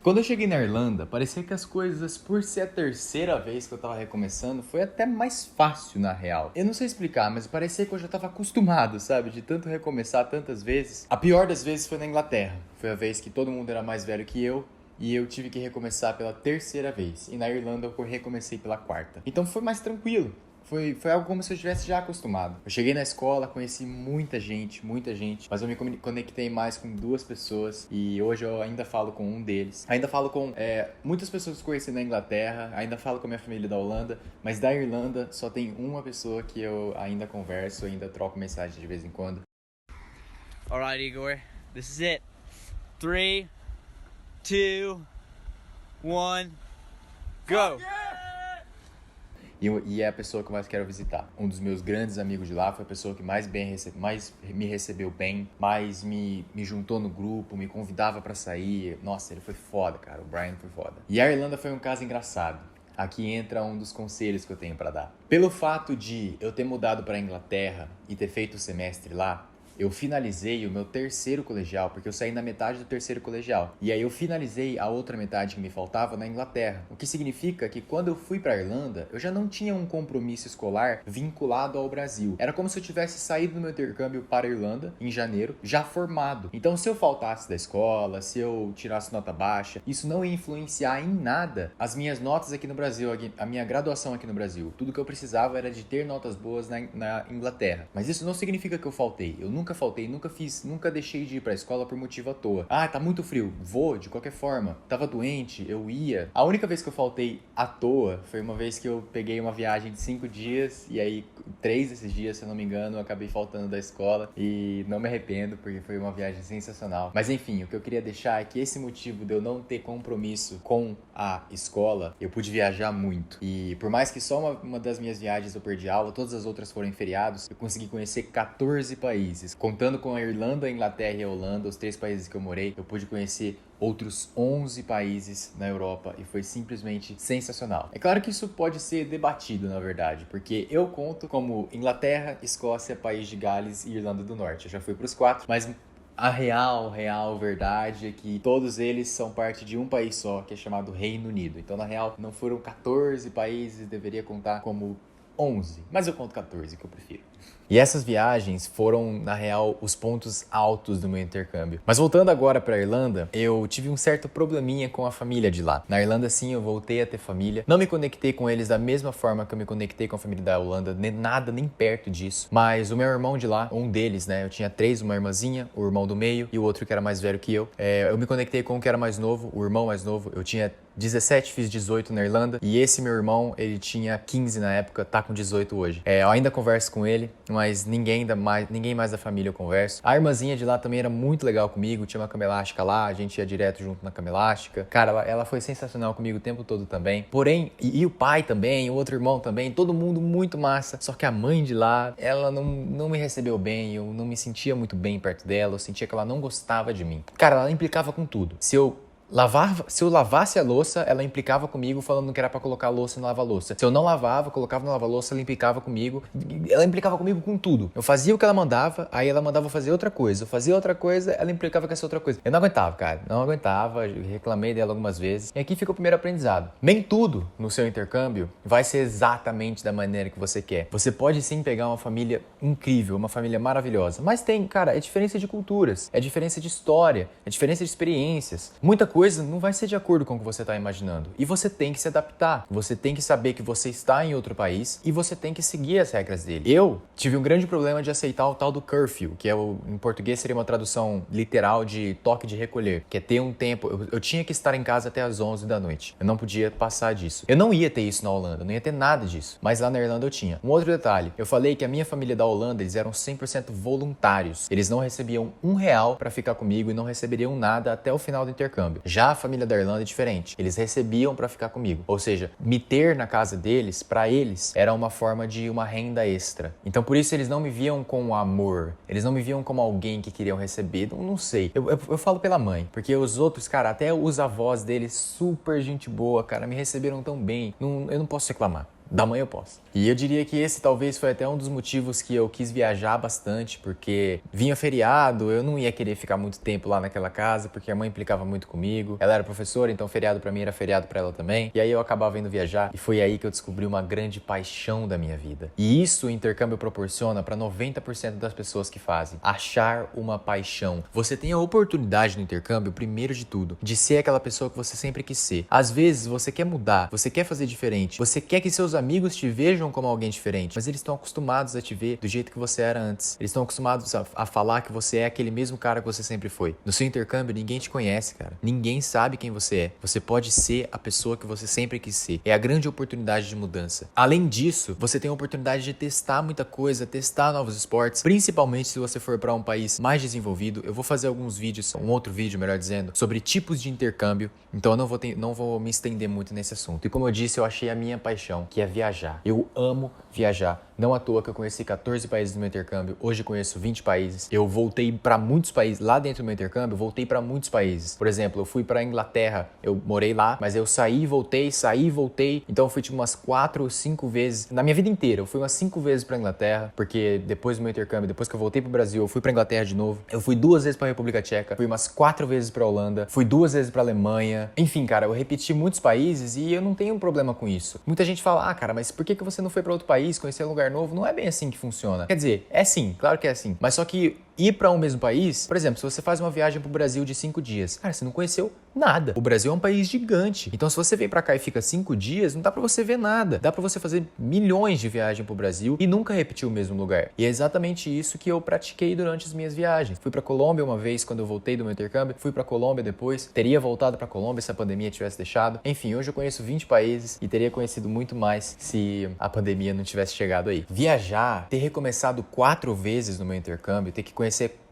Quando eu cheguei na Irlanda, parecia que as coisas, por ser a terceira vez que eu tava recomeçando, foi até mais fácil na real. Eu não sei explicar, mas parecia que eu já tava acostumado, sabe? De tanto recomeçar tantas vezes. A pior das vezes foi na Inglaterra. Foi a vez que todo mundo era mais velho que eu. E eu tive que recomeçar pela terceira vez. E na Irlanda eu recomecei pela quarta. Então foi mais tranquilo. Foi algo como se eu estivesse já acostumado. Eu cheguei na escola, conheci muita gente, mas eu me conectei mais com duas pessoas e hoje eu ainda falo com um deles. Ainda falo com muitas pessoas que eu conheci na Inglaterra, ainda falo com a minha família da Holanda, mas da Irlanda só tem uma pessoa que eu ainda converso, ainda troco mensagem de vez em quando. Alright, Igor, this is it. 3, 2, 1, go! E é a pessoa que eu mais quero visitar. Um dos meus grandes amigos de lá foi a pessoa que mais me recebeu bem, mais me juntou no grupo, me convidava pra sair. Nossa, ele foi foda, cara. O Brian foi foda. E a Irlanda foi um caso engraçado. Aqui entra um dos conselhos que eu tenho pra dar. Pelo fato de eu ter mudado pra Inglaterra e ter feito o semestre lá, eu finalizei o meu terceiro colegial, porque eu saí na metade do terceiro colegial. E aí eu finalizei a outra metade que me faltava na Inglaterra. O que significa que quando eu fui pra Irlanda, eu já não tinha um compromisso escolar vinculado ao Brasil. Era como se eu tivesse saído do meu intercâmbio para a Irlanda, em janeiro, já formado. Então se eu faltasse da escola, se eu tirasse nota baixa, isso não ia influenciar em nada as minhas notas aqui no Brasil, a minha graduação aqui no Brasil. Tudo que eu precisava era de ter notas boas na Inglaterra. Mas isso não significa que eu faltei. Eu nunca faltei, nunca deixei de ir pra escola por motivo à toa. Ah, tá muito frio, vou de qualquer forma. Tava doente, eu ia. A única vez que eu faltei à toa foi uma vez que eu peguei uma viagem de 5 dias e aí 3 desses dias, se eu não me engano, eu acabei faltando da escola e não me arrependo porque foi uma viagem sensacional. Mas enfim, o que eu queria deixar é que esse motivo de eu não ter compromisso com a escola, eu pude viajar muito. E por mais que só uma das minhas viagens eu perdi aula, todas as outras foram em feriados, eu consegui conhecer 14 países. Contando com a Irlanda, a Inglaterra e a Holanda, os 3 países que eu morei, eu pude conhecer outros 11 países na Europa e foi simplesmente sensacional. É claro que isso pode ser debatido, na verdade, porque eu conto como Inglaterra, Escócia, País de Gales e Irlanda do Norte. Eu já fui para os 4, mas a real verdade é que todos eles são parte de um país só, que é chamado Reino Unido. Então, na real, não foram 14 países, deveria contar como 11, mas eu conto 14, que eu prefiro. E essas viagens foram, na real, os pontos altos do meu intercâmbio. Mas voltando agora para a Irlanda, eu tive um certo probleminha com a família de lá. Na Irlanda, sim, eu voltei a ter família. Não me conectei com eles da mesma forma que eu me conectei com a família da Holanda, nem perto disso. Mas o meu irmão de lá, um deles, né, eu tinha 3, uma irmãzinha, o irmão do meio e o outro que era mais velho que eu. Eu me conectei com o que era mais novo, o irmão mais novo. Eu tinha 17, fiz 18 na Irlanda. E esse meu irmão, ele tinha 15 na época, tá com 18 hoje. Eu ainda converso com ele, mas ninguém mais da família eu converso. A irmãzinha de lá também era muito legal comigo, tinha uma cama elástica lá, a gente ia direto junto na cama elástica. Cara, ela foi sensacional comigo o tempo todo também. Porém, e o pai também, o outro irmão também, todo mundo muito massa. Só que a mãe de lá, ela não me recebeu bem, eu não me sentia muito bem perto dela, eu sentia que ela não gostava de mim. Cara, ela implicava com tudo. Se eu lavasse a louça, ela implicava comigo falando que era pra colocar a louça no lava-louça. Se eu não lavava, colocava no lava-louça, ela implicava comigo. Ela implicava comigo com tudo. Eu fazia o que ela mandava, aí ela mandava fazer outra coisa. Eu fazia outra coisa, ela implicava com essa outra coisa. Eu não aguentava, cara. Não aguentava. Reclamei dela algumas vezes. E aqui fica o primeiro aprendizado. Nem tudo no seu intercâmbio vai ser exatamente da maneira que você quer. Você pode sim pegar uma família incrível, uma família maravilhosa. Mas tem, cara, é diferença de culturas, é diferença de história, é diferença de experiências. Muita coisa não vai ser de acordo com o que você está imaginando. E você tem que se adaptar. Você tem que saber que você está em outro país e você tem que seguir as regras dele. Eu tive um grande problema de aceitar o tal do curfew, que em português seria uma tradução literal de toque de recolher, que é ter um tempo. Eu tinha que estar em casa até as 11 da noite. Eu não podia passar disso. Eu não ia ter isso na Holanda, não ia ter nada disso. Mas lá na Irlanda eu tinha. Um outro detalhe, eu falei que a minha família da Holanda, eles eram 100% voluntários. Eles não recebiam R$1 para ficar comigo e não receberiam nada até o final do intercâmbio. Já a família da Irlanda é diferente. Eles recebiam para ficar comigo. Ou seja, me ter na casa deles, para eles, era uma forma de uma renda extra. Então por isso eles não me viam com amor. Eles não me viam como alguém que queriam receber. Não sei. Eu falo pela mãe. Porque os outros, cara, até os avós deles, super gente boa, cara, me receberam tão bem. Eu não posso reclamar. Da manhã eu posso. E eu diria que esse talvez foi até um dos motivos que eu quis viajar bastante, porque vinha feriado, eu não ia querer ficar muito tempo lá naquela casa, porque a mãe implicava muito comigo. Ela era professora, então feriado pra mim era feriado pra ela também. E aí eu acabava indo viajar e foi aí que eu descobri uma grande paixão da minha vida. E isso o intercâmbio proporciona pra 90% das pessoas que fazem. Achar uma paixão. Você tem a oportunidade no intercâmbio, primeiro de tudo, de ser aquela pessoa que você sempre quis ser. Às vezes você quer mudar, você quer fazer diferente, você quer que seus amigos te vejam como alguém diferente, mas eles estão acostumados a te ver do jeito que você era antes. Eles estão acostumados a falar que você é aquele mesmo cara que você sempre foi. No seu intercâmbio, ninguém te conhece, cara. Ninguém sabe quem você é. Você pode ser a pessoa que você sempre quis ser. É a grande oportunidade de mudança. Além disso, você tem a oportunidade de testar muita coisa, testar novos esportes, principalmente se você for para um país mais desenvolvido. Eu vou fazer alguns vídeos, um outro vídeo, melhor dizendo, sobre tipos de intercâmbio. Então eu não vou me estender muito nesse assunto. E como eu disse, eu achei a minha paixão, que é viajar. Eu amo viajar. Não à toa que eu conheci 14 países no meu intercâmbio. Hoje conheço 20 países. Eu voltei para muitos países. Lá dentro do meu intercâmbio, eu voltei para muitos países. Por exemplo, eu fui para Inglaterra. Eu morei lá, mas eu saí e voltei. Então eu fui tipo umas 4 ou 5 vezes. Na minha vida inteira, eu fui umas 5 vezes para Inglaterra. Porque depois do meu intercâmbio, depois que eu voltei pro Brasil, eu fui para Inglaterra de novo. Eu fui 2 vezes para República Tcheca. Fui umas 4 vezes para Holanda. Fui 2 vezes para Alemanha. Enfim, cara, eu repeti muitos países e eu não tenho um problema com isso. Muita gente fala, cara, mas por que você não foi para outro país, conhecer um lugar novo? Não é bem assim que funciona. Quer dizer, é sim, claro que é assim. Mas só que ir para um mesmo país, por exemplo, se você faz uma viagem pro Brasil de 5 dias, cara, você não conheceu nada. O Brasil é um país gigante. Então, se você vem pra cá e fica 5 dias, não dá pra você ver nada. Dá pra você fazer milhões de viagens pro Brasil e nunca repetir o mesmo lugar. E é exatamente isso que eu pratiquei durante as minhas viagens. Fui pra Colômbia uma vez quando eu voltei do meu intercâmbio. Fui pra Colômbia depois. Teria voltado pra Colômbia se a pandemia tivesse deixado. Enfim, hoje eu conheço 20 países e teria conhecido muito mais se a pandemia não tivesse chegado aí. Viajar, ter recomeçado 4 vezes no meu intercâmbio, ter que conhecer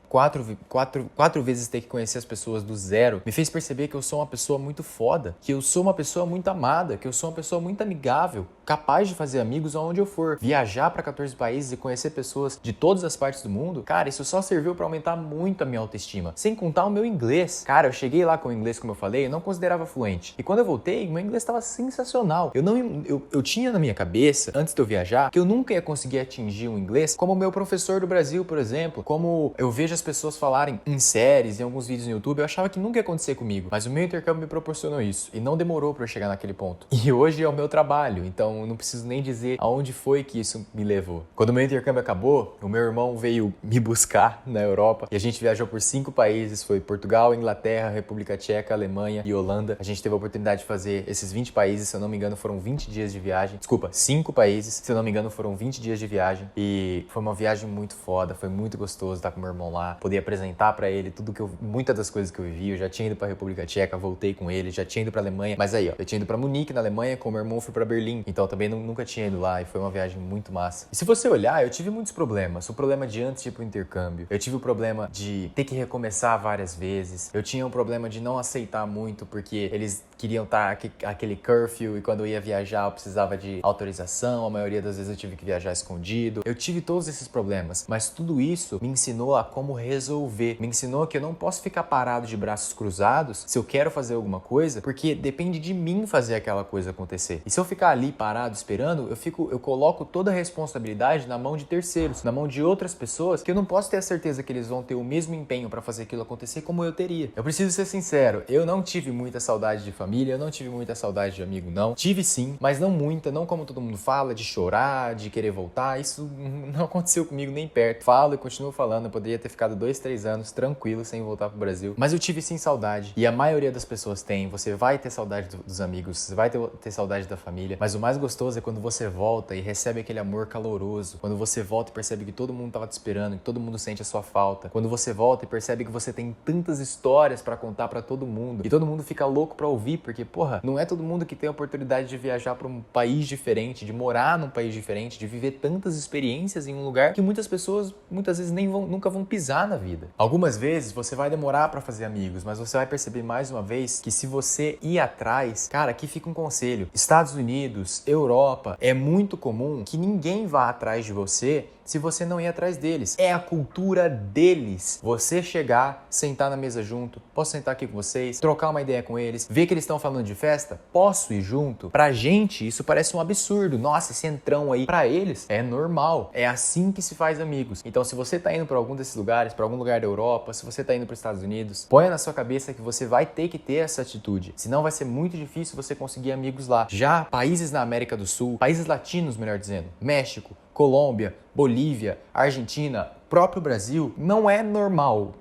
quatro vezes ter que conhecer as pessoas do zero, me fez perceber que eu sou uma pessoa muito foda, que eu sou uma pessoa muito amada, que eu sou uma pessoa muito amigável, capaz de fazer amigos aonde eu for. Viajar para 14 países e conhecer pessoas de todas as partes do mundo, cara, isso só serviu para aumentar muito a minha autoestima. Sem contar o meu inglês. Cara, eu cheguei lá com o inglês, como eu falei, eu não considerava fluente. E quando eu voltei, meu inglês estava sensacional. Eu tinha na minha cabeça, antes de eu viajar, que eu nunca ia conseguir atingir um inglês como o meu professor do Brasil, por exemplo, como eu vejo as pessoas falarem em séries, em alguns vídeos no YouTube, eu achava que nunca ia acontecer comigo. Mas o meu intercâmbio me proporcionou isso. E não demorou para eu chegar naquele ponto. E hoje é o meu trabalho, então eu não preciso nem dizer aonde foi que isso me levou. Quando o meu intercâmbio acabou, o meu irmão veio me buscar na Europa e a gente viajou por 5 países, foi Portugal, Inglaterra, República Tcheca, Alemanha e Holanda. A gente teve a oportunidade de fazer esses 20 países, se eu não me engano foram 20 dias de viagem. Desculpa, 5 países, se eu não me engano foram 20 dias de viagem. E foi uma viagem muito foda, foi muito gostoso estar com meu irmão lá, poder apresentar pra ele muitas das coisas que eu vivi. Eu já tinha ido pra República Tcheca, voltei com ele, já tinha ido pra Alemanha, mas aí ó, eu tinha ido pra Munique na Alemanha, com meu irmão fui pra Berlim, então também nunca tinha ido lá e foi uma viagem muito massa. E se você olhar, eu tive muitos problemas. O problema de antes de ir pro intercâmbio, eu tive o problema de ter que recomeçar várias vezes, eu tinha um problema de não aceitar muito porque eles queriam estar aquele curfew e quando eu ia viajar eu precisava de autorização, a maioria das vezes eu tive que viajar escondido. Eu tive todos esses problemas, mas tudo isso me ensinou a como resolver, me ensinou que eu não posso ficar parado de braços cruzados se eu quero fazer alguma coisa, porque depende de mim fazer aquela coisa acontecer. E se eu ficar ali parado esperando, eu coloco toda a responsabilidade na mão de terceiros, na mão de outras pessoas que eu não posso ter a certeza que eles vão ter o mesmo empenho para fazer aquilo acontecer como eu teria. Eu preciso ser sincero, eu não tive muita saudade de família, eu não tive muita saudade de amigo, não. Tive sim, mas não muita, não como todo mundo fala, de chorar, de querer voltar. Isso não aconteceu comigo nem perto. Falo e continuo falando, eu poderia ter ficado 2, 3 anos tranquilo sem voltar pro Brasil. Mas eu tive sim saudade, e a maioria das pessoas tem. Você vai ter saudade dos amigos, você vai ter saudade da família, mas o mais gostoso é quando você volta e recebe aquele amor caloroso. Quando você volta e percebe que todo mundo tava te esperando, que todo mundo sente a sua falta. Quando você volta e percebe que você tem tantas histórias pra contar pra todo mundo, e todo mundo fica louco pra ouvir, porque, porra, não é todo mundo que tem a oportunidade de viajar pra um país diferente, de morar num país diferente, de viver tantas experiências em um lugar que muitas pessoas, muitas vezes, nunca vão pisar na vida. Algumas vezes você vai demorar pra fazer amigos, mas você vai perceber mais uma vez que se você ir atrás, cara, aqui fica um conselho. Estados Unidos, Europa, é muito comum que ninguém vá atrás de você se você não ir atrás deles. É a cultura deles. Você chegar, sentar na mesa junto, posso sentar aqui com vocês, trocar uma ideia com eles, ver que eles estão falando de festa, posso ir junto? Pra gente, isso parece um absurdo. Nossa, esse entrão aí, pra eles, é normal. É assim que se faz amigos. Então, se você tá indo pra algum desses lugares, pra algum lugar da Europa, se você tá indo pros Estados Unidos, ponha na sua cabeça que você vai ter que ter essa atitude. Senão vai ser muito difícil você conseguir amigos lá. Já países na América do Sul, países latinos, melhor dizendo, México, Colômbia, Bolívia, Argentina, próprio Brasil, não é normal,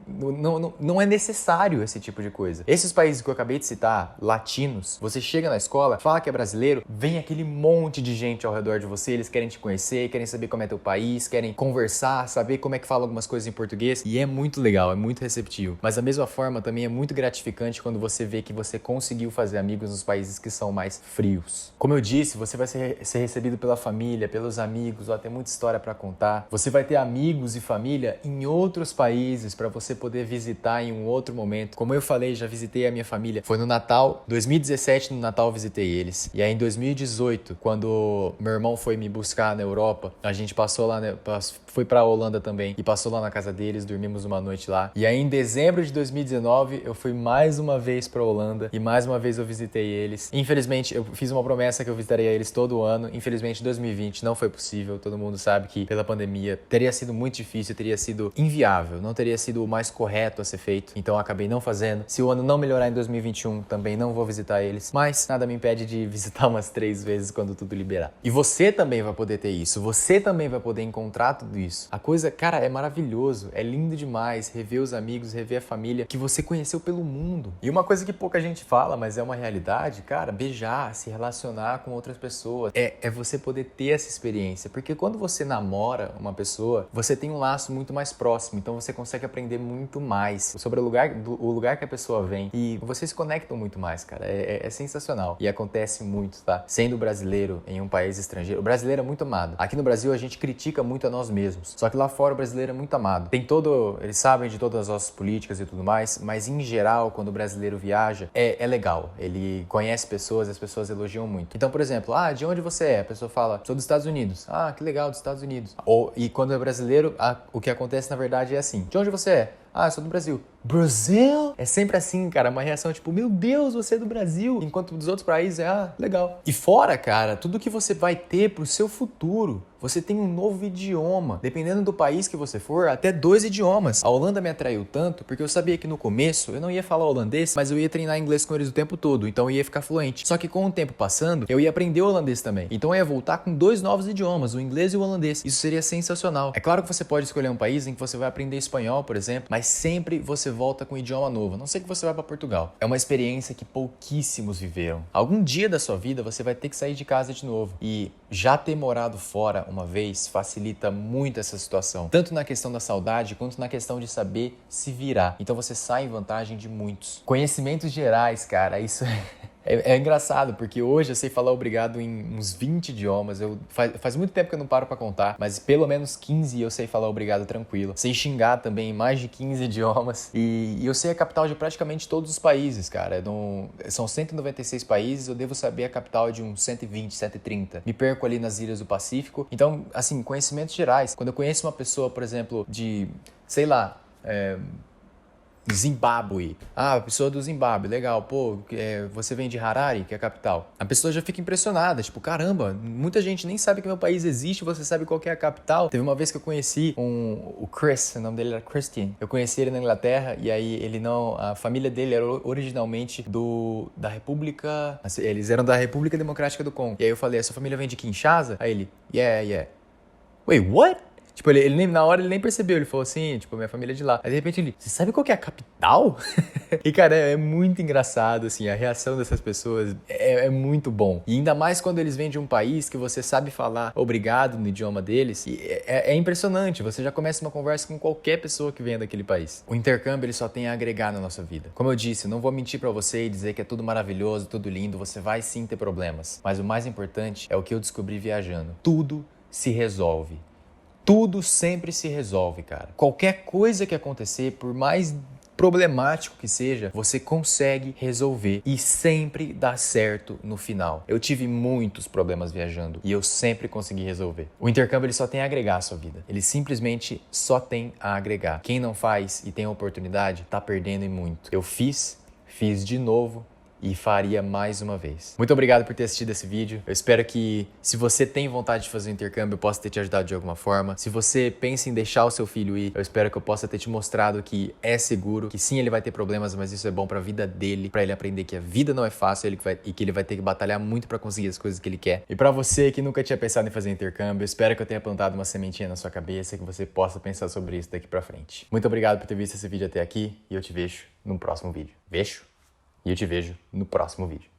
não é necessário esse tipo de coisa. Esses países que eu acabei de citar, latinos, você chega na escola, fala que é brasileiro, vem aquele monte de gente ao redor de você, eles querem te conhecer, querem saber como é teu país, querem conversar, saber como é que fala algumas coisas em português, e é muito legal, é muito receptivo. Mas da mesma forma, também é muito gratificante quando você vê que você conseguiu fazer amigos nos países que são mais frios. Como eu disse, você vai ser recebido pela família, pelos amigos, vai ter muita história pra contar. Você vai ter amigos e família em outros países para você poder visitar em um outro momento. Como eu falei, já visitei a minha família. Foi no Natal, 2017 no Natal eu visitei eles. E aí em 2018, quando meu irmão foi me buscar na Europa, a gente passou lá, foi pra Holanda também e passou lá na casa deles, dormimos uma noite lá. E aí em dezembro de 2019 eu fui mais uma vez pra Holanda e mais uma vez eu visitei eles. Infelizmente eu fiz uma promessa que eu visitaria eles todo ano. Infelizmente 2020 não foi possível. Todo mundo sabe que pela pandemia teria sido muito difícil, teria sido inviável, não teria sido o mais correto a ser feito, então eu acabei não fazendo. Se o ano não melhorar em 2021, também não vou visitar eles, mas nada me impede de visitar umas 3 vezes quando tudo liberar. E você também vai poder ter isso, você também vai poder encontrar tudo isso. A coisa, cara, é maravilhoso, é lindo demais rever os amigos, rever a família que você conheceu pelo mundo. E uma coisa que pouca gente fala, mas é uma realidade, cara, beijar, se relacionar com outras pessoas, é você poder ter essa experiência, porque quando você namora uma pessoa, você tem um laço muito mais próximo, então você consegue aprender muito mais sobre o lugar que a pessoa vem e vocês se conectam muito mais, cara, é sensacional e acontece muito, tá? Sendo brasileiro em um país estrangeiro, o brasileiro é muito amado. Aqui no Brasil a gente critica muito a nós mesmos, só que lá fora o brasileiro é muito amado. Eles sabem de todas as nossas políticas e tudo mais, mas em geral quando o brasileiro viaja, é legal, ele conhece pessoas, as pessoas elogiam muito. Então, por exemplo, de onde você é? A pessoa fala, sou dos Estados Unidos. Que legal, dos Estados Unidos. E quando é brasileiro, o que acontece na verdade é assim, de onde você é? Eu sou do Brasil. Brasil? É sempre assim, cara, uma reação tipo, meu Deus, você é do Brasil. Enquanto dos outros países legal. E fora, cara, tudo que você vai ter pro seu futuro, você tem um novo idioma. Dependendo do país que você for, até 2 idiomas. A Holanda me atraiu tanto porque eu sabia que no começo eu não ia falar holandês, mas eu ia treinar inglês com eles o tempo todo, então eu ia ficar fluente. Só que com o tempo passando, eu ia aprender holandês também. Então eu ia voltar com 2 novos idiomas, o inglês e o holandês. Isso seria sensacional. É claro que você pode escolher um país em que você vai aprender espanhol, por exemplo, mas sempre você volta com um idioma novo, a não ser que você vá para Portugal. É uma experiência que pouquíssimos viveram. Algum dia da sua vida você vai ter que sair de casa de novo. E já ter morado fora uma vez facilita muito essa situação. Tanto na questão da saudade, quanto na questão de saber se virar. Então você sai em vantagem de muitos. Conhecimentos gerais, cara, isso é engraçado, porque hoje eu sei falar obrigado em uns 20 idiomas. Faz muito tempo que eu não paro pra contar, mas pelo menos 15 eu sei falar obrigado tranquilo. Sei xingar também em mais de 15 idiomas. E eu sei a capital de praticamente todos os países, cara. São 196 países, eu devo saber a capital de uns 120, 130. Me perco ali nas ilhas do Pacífico. Então, assim, conhecimentos gerais. Quando eu conheço uma pessoa, por exemplo, de, sei lá, Zimbábue. A pessoa do Zimbábue, legal. Você vem de Harare, que é a capital. A pessoa já fica impressionada, tipo, caramba, muita gente nem sabe que meu país existe, você sabe qual que é a capital. Teve uma vez que eu conheci o Chris, o nome dele era Christian. Eu conheci ele na Inglaterra e aí a família dele era originalmente da República, eles eram da República Democrática do Congo. E aí eu falei, a sua família vem de Kinshasa? Aí ele, yeah. Wait, what? Tipo, na hora ele nem percebeu, ele falou assim, tipo, minha família é de lá. Aí de repente ele, você sabe qual que é a capital? E cara, é muito engraçado, assim, a reação dessas pessoas é muito bom. E ainda mais quando eles vêm de um país que você sabe falar obrigado no idioma deles, e é impressionante, você já começa uma conversa com qualquer pessoa que venha daquele país. O intercâmbio, ele só tem a agregar na nossa vida. Como eu disse, não vou mentir pra você e dizer que é tudo maravilhoso, tudo lindo, você vai sim ter problemas. Mas o mais importante é o que eu descobri viajando. Tudo se resolve. Tudo sempre se resolve, cara. Qualquer coisa que acontecer, por mais problemático que seja, você consegue resolver e sempre dá certo no final. Eu tive muitos problemas viajando e eu sempre consegui resolver. O intercâmbio ele só tem a agregar à sua vida. Ele simplesmente só tem a agregar. Quem não faz e tem a oportunidade, tá perdendo e muito. Eu fiz de novo e faria mais uma vez. Muito obrigado por ter assistido esse vídeo. Eu espero que, se você tem vontade de fazer um intercâmbio, eu possa ter te ajudado de alguma forma. Se você pensa em deixar o seu filho ir, eu espero que eu possa ter te mostrado que é seguro, que sim, ele vai ter problemas, mas isso é bom pra vida dele, pra ele aprender que a vida não é fácil e que ele vai ter que batalhar muito pra conseguir as coisas que ele quer. E pra você que nunca tinha pensado em fazer intercâmbio, eu espero que eu tenha plantado uma sementinha na sua cabeça e que você possa pensar sobre isso daqui pra frente. Muito obrigado por ter visto esse vídeo até aqui e eu te vejo no próximo vídeo. Vejo? E eu te vejo no próximo vídeo.